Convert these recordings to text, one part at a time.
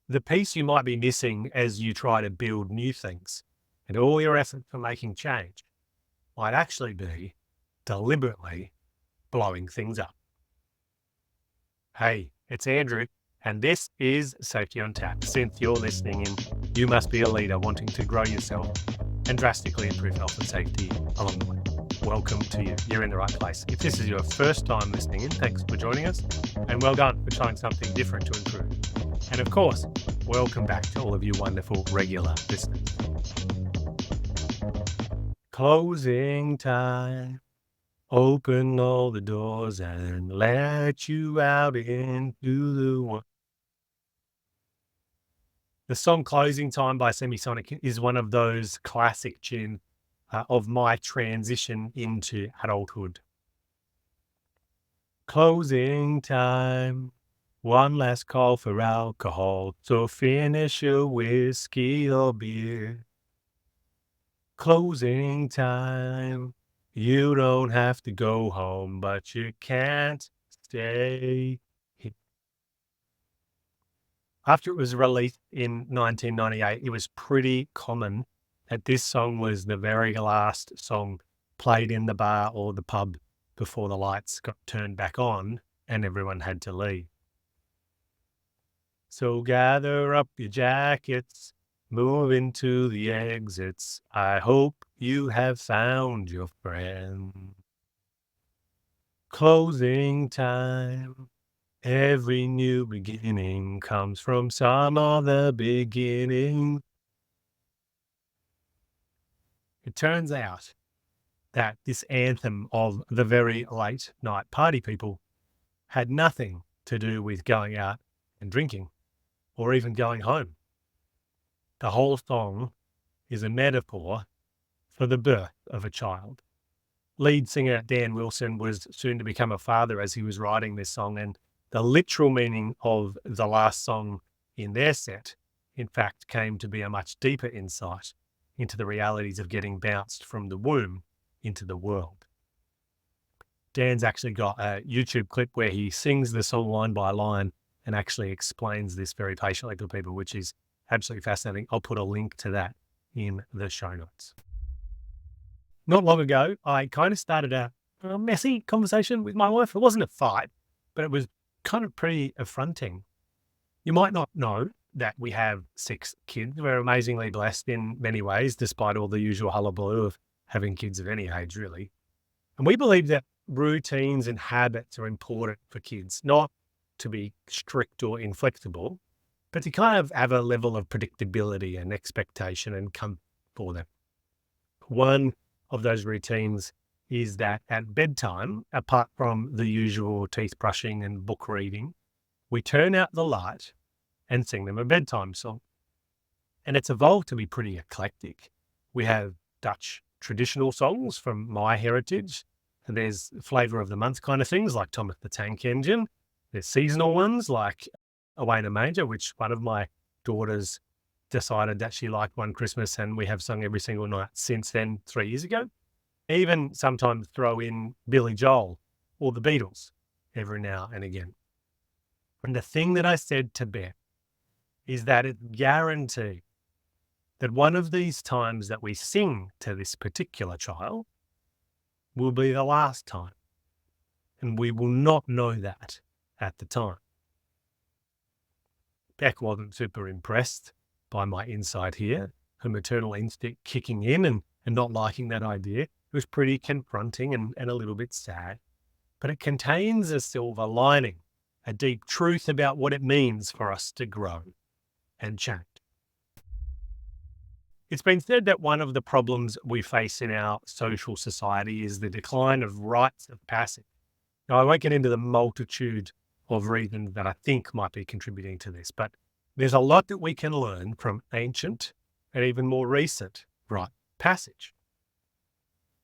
the piece you might be missing as you try to build new things and all your effort for making change might actually be deliberately blowing things up. Hey, it's Andrew, and this is Safety on Tap. Since you're listening in, you must be a leader wanting to grow yourself and drastically improve health and safety along the way. Welcome to you. You're in the right place. If this is your first time listening in, thanks for joining us, and well done for trying something different to improve. And of course, welcome back to all of you wonderful regular listeners. Closing time. Open all the doors and let you out into the world. The song Closing Time by Semisonic is one of those classic tunes of my transition into adulthood. Closing time. One last call for alcohol, so finish your whiskey or beer. Closing time. You don't have to go home, but you can't stay here. After it was released in 1998, it was pretty common that this song was the very last song played in the bar or the pub before the lights got turned back on and everyone had to leave. So gather up your jackets, move into the exits. I hope you have found your friend. Closing time. Every new beginning comes from some other beginning. It turns out that this anthem of the very late night party people had nothing to do with going out and drinking or even going home. The whole song is a metaphor for the birth of a child. Lead singer Dan Wilson was soon to become a father as he was writing this song, and the literal meaning of the last song in their set, in fact, came to be a much deeper insight into the realities of getting bounced from the womb into the world. Dan's actually got a YouTube clip where he sings the song line by line and actually explains this very patiently to people, which is absolutely fascinating. I'll put a link to that in the show notes. Not long ago, I kind of started a messy conversation with my wife. It wasn't a fight, but it was kind of pretty affronting. You might not know that we have 6 kids. We're amazingly blessed in many ways, despite all the usual hullabaloo of having kids of any age, really. And we believe that routines and habits are important for kids, not to be strict or inflexible, but to kind of have a level of predictability and expectation and come for them. One of those routines is that at bedtime, apart from the usual teeth brushing and book reading, we turn out the light and sing them a bedtime song. And it's evolved to be pretty eclectic. We have Dutch traditional songs from my heritage, and there's flavor of the month kind of things like Thomas the Tank Engine. There's seasonal ones like Away in a Manger, which one of my daughters decided that she liked one Christmas, and we have sung every single night since then 3 years ago. Even sometimes throw in Billy Joel or the Beatles every now and again. And the thing that I said to Beth is that it's guaranteed that one of these times that we sing to this particular child will be the last time. And we will not know that at the time. Beck wasn't super impressed by my insight here, her maternal instinct kicking in and not liking that idea. It was pretty confronting and a little bit sad, but it contains a silver lining, a deep truth about what it means for us to grow and change. It's been said that one of the problems we face in our social society is the decline of rites of passage. Now, I won't get into the multitude of reasons that I think might be contributing to this, but there's a lot that we can learn from ancient and even more recent rite of passage.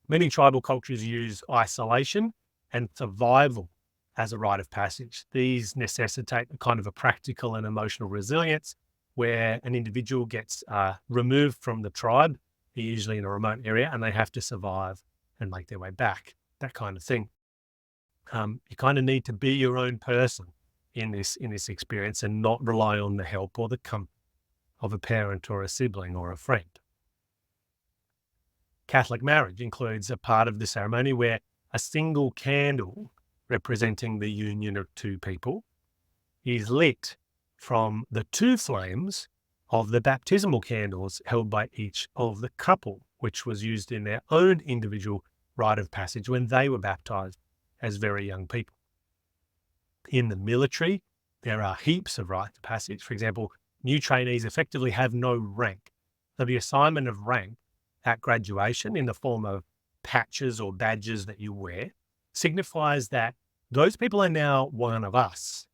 Many tribal cultures use isolation and survival as a rite of passage. These necessitate a kind of a practical and emotional resilience where an individual gets removed from the tribe, usually in a remote area, and they have to survive and make their way back, that kind of thing. You kind of need to be your own person in this experience and not rely on the help or the comfort of a parent or a sibling or a friend. Catholic marriage includes a part of the ceremony where a single candle representing the union of two people is lit from the two flames of the baptismal candles held by each of the couple, which was used in their own individual rite of passage when they were baptized as very young people. In the military, there are heaps of rites of passage. For example, new trainees effectively have no rank. So the assignment of rank at graduation in the form of patches or badges that you wear signifies that those people are now one of us.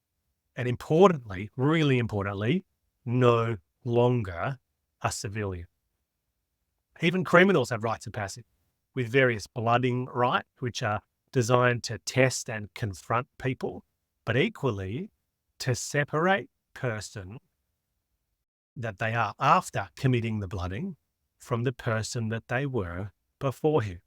And importantly, really importantly, no longer a civilian. Even criminals have rites of passage with various blooding rites, which are designed to test and confront people, but equally to separate person that they are after committing the blooding from the person that they were before him.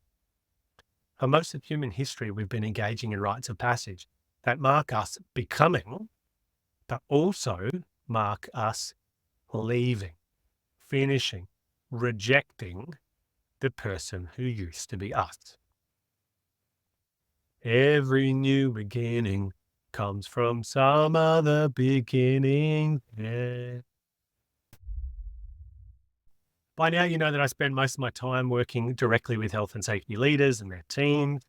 For most of human history, we've been engaging in rites of passage that mark us becoming, but also mark us leaving, finishing, rejecting the person who used to be us. Every new beginning comes from some other beginning. Yeah. By now, you know that I spend most of my time working directly with health and safety leaders and their teams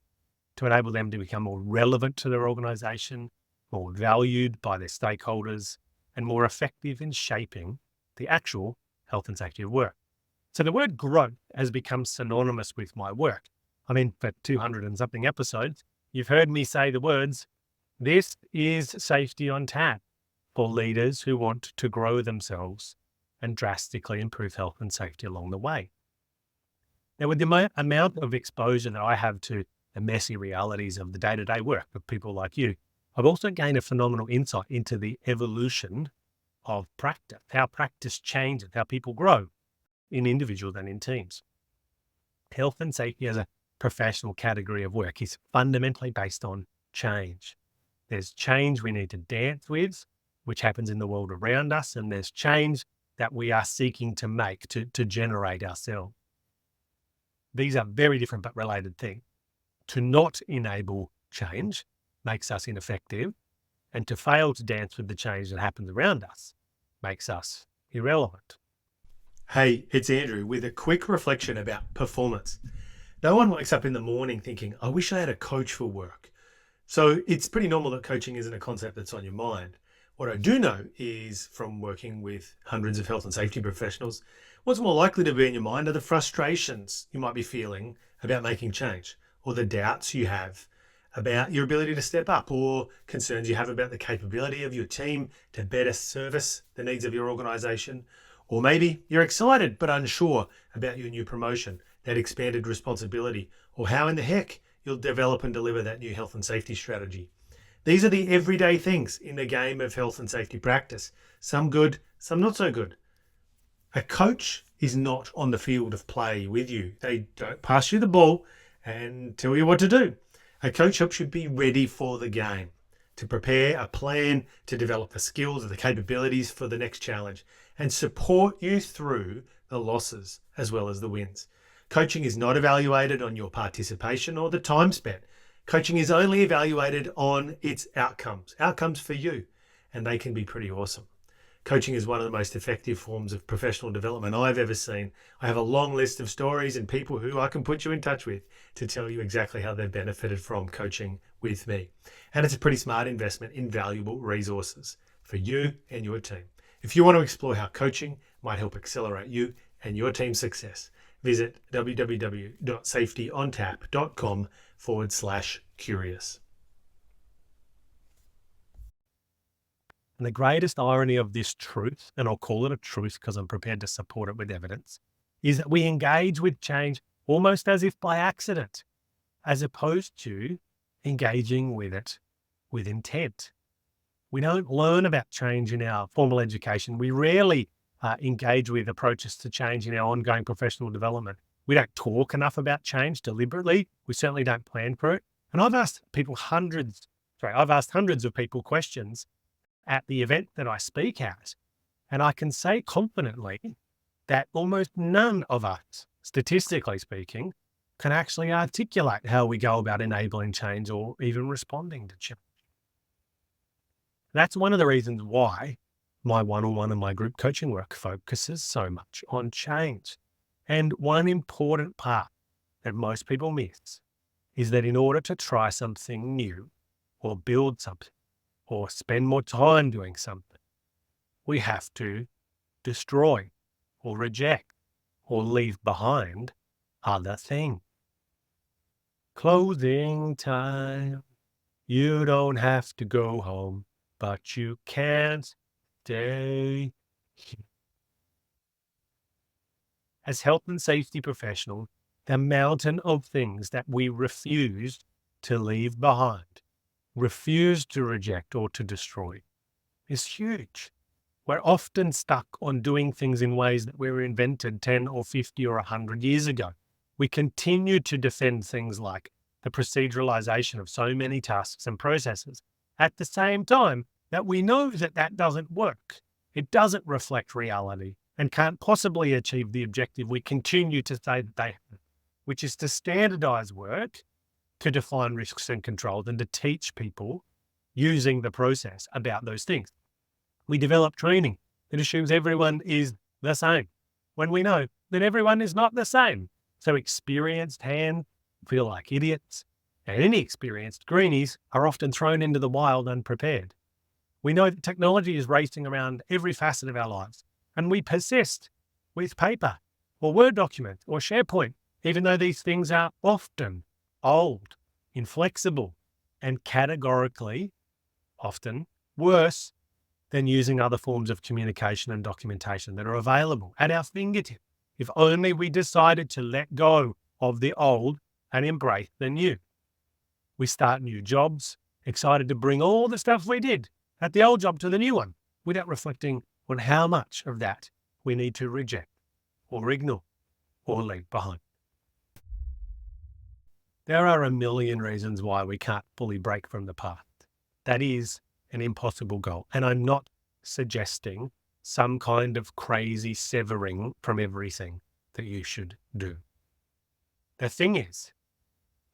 to enable them to become more relevant to their organization, more valued by their stakeholders, and more effective in shaping the actual health and safety of work. So the word growth has become synonymous with my work. I mean, for 200 and something episodes, you've heard me say the words, "This is safety on tap," for leaders who want to grow themselves and drastically improve health and safety along the way. Now, with the amount of exposure that I have to the messy realities of the day-to-day work of people like you, I've also gained a phenomenal insight into the evolution of practice, how practice changes, how people grow in individuals and in teams. Health and safety as a professional category of work is fundamentally based on change. There's change we need to dance with, which happens in the world around us, and there's change that we are seeking to make, to generate ourselves. These are very different but related things. To not enable change makes us ineffective, and to fail to dance with the change that happens around us makes us irrelevant. Hey, it's Andrew with a quick reflection about performance. No one wakes up in the morning thinking, I wish I had a coach for work. So it's pretty normal that coaching isn't a concept that's on your mind. What I do know is from working with hundreds of health and safety professionals, what's more likely to be in your mind are the frustrations you might be feeling about making change, or the doubts you have about your ability to step up, or concerns you have about the capability of your team to better service the needs of your organization. Or maybe you're excited but unsure about your new promotion, that expanded responsibility, or how in the heck you'll develop and deliver that new health and safety strategy. These are the everyday things in the game of health and safety practice. Some good, some not so good. A coach is not on the field of play with you. They don't pass you the ball and tell you what to do. A coach helps you be ready for the game, to prepare a plan, to develop the skills or the capabilities for the next challenge, and support you through the losses as well as the wins. Coaching is not evaluated on your participation or the time spent. Coaching is only evaluated on its outcomes for you, and they can be pretty awesome. Coaching is one of the most effective forms of professional development I've ever seen. I have a long list of stories and people who I can put you in touch with to tell you exactly how they've benefited from coaching with me. And it's a pretty smart investment in valuable resources for you and your team. If you want to explore how coaching might help accelerate you and your team's success, visit www.safetyontap.com/curious. And the greatest irony of this truth, and I'll call it a truth because I'm prepared to support it with evidence, is that we engage with change almost as if by accident, as opposed to engaging with it with intent. We don't learn about change in our formal education. We rarely engage with approaches to change in our ongoing professional development. We don't talk enough about change deliberately. We certainly don't plan for it. And I've asked hundreds of people questions at the event that I speak at. And I can say confidently that almost none of us, statistically speaking, can actually articulate how we go about enabling change or even responding to change. That's one of the reasons why my one-on-one and my group coaching work focuses so much on change. And one important part that most people miss is that in order to try something new or build something or spend more time doing something, we have to destroy or reject or leave behind other things. Closing time. You don't have to go home, but you can't stay here. As health and safety professionals, the mountain of things that we refuse to leave behind, refuse to reject or to destroy, is huge. We're often stuck on doing things in ways that were invented 10 or 50 or 100 years ago. We continue to defend things like the proceduralization of so many tasks and processes at the same time that we know that that doesn't work. It doesn't reflect reality and can't possibly achieve the objective we continue to say that they have, which is to standardize work, to define risks and controls, and to teach people using the process about those things. We develop training that assumes everyone is the same, when we know that everyone is not the same. So experienced hands feel like idiots, and inexperienced greenies are often thrown into the wild unprepared. We know that technology is racing around every facet of our lives, and we persist with paper or Word documents or SharePoint, even though these things are often old, inflexible, and categorically often worse than using other forms of communication and documentation that are available at our fingertips. If only we decided to let go of the old and embrace the new. We start new jobs, excited to bring all the stuff we did at the old job to the new one, without reflecting on how much of that we need to reject or ignore or leave behind. There are a million reasons why we can't fully break from the past. That is an impossible goal. And I'm not suggesting some kind of crazy severing from everything that you should do. The thing is,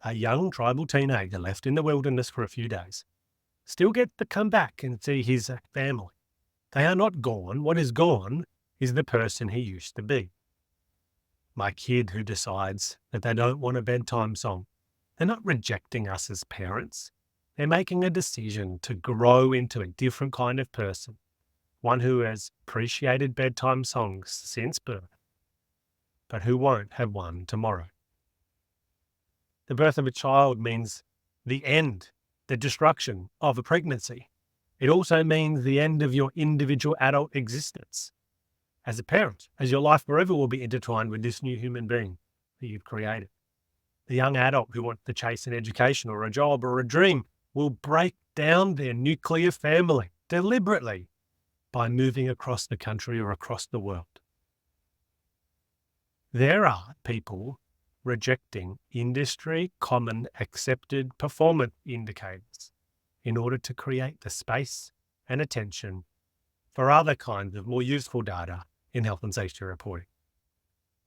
a young tribal teenager left in the wilderness for a few days still gets to come back and see his family. They are not gone. What is gone is the person he used to be. My kid who decides that they don't want a bedtime song, they're not rejecting us as parents. They're making a decision to grow into a different kind of person, one who has appreciated bedtime songs since birth, but who won't have one tomorrow. The birth of a child means the end, the destruction of a pregnancy. It also means the end of your individual adult existence as a parent, as your life forever will be intertwined with this new human being that you've created. The young adult who wants to chase an education or a job or a dream will break down their nuclear family deliberately by moving across the country or across the world. There are people rejecting industry common accepted performance indicators in order to create the space and attention for other kinds of more useful data in health and safety reporting.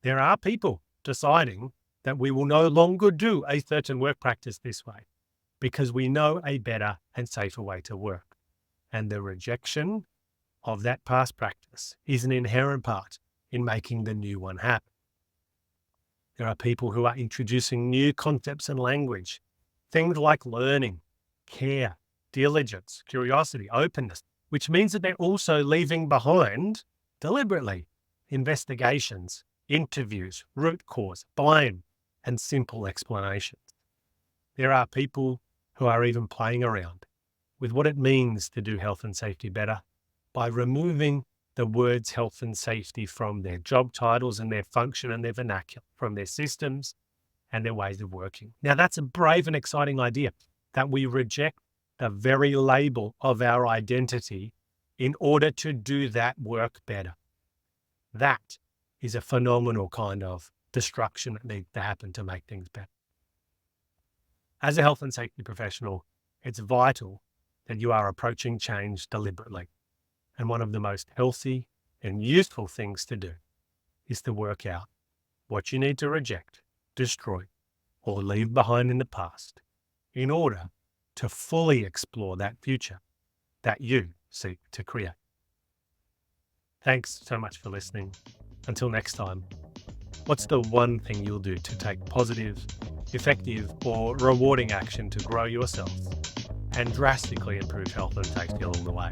There are people deciding that we will no longer do a certain work practice this way because we know a better and safer way to work. And the rejection of that past practice is an inherent part in making the new one happen. There are people who are introducing new concepts and language, things like learning, care, diligence, curiosity, openness, which means that they're also leaving behind, deliberately, investigations, interviews, root cause, buy-in, and simple explanations. There are people who are even playing around with what it means to do health and safety better by removing the words health and safety from their job titles and their function and their vernacular, from their systems and their ways of working. Now, that's a brave and exciting idea, that we reject the very label of our identity in order to do that work better. That is a phenomenal kind of destruction that needs to happen to make things better. As a health and safety professional, it's vital that you are approaching change deliberately. And one of the most healthy and useful things to do is to work out what you need to reject, destroy, or leave behind in the past in order to fully explore that future that you seek to create. Thanks so much for listening. Until next time, what's the one thing you'll do to take positive, effective, or rewarding action to grow yourself and drastically improve health and safety along the way?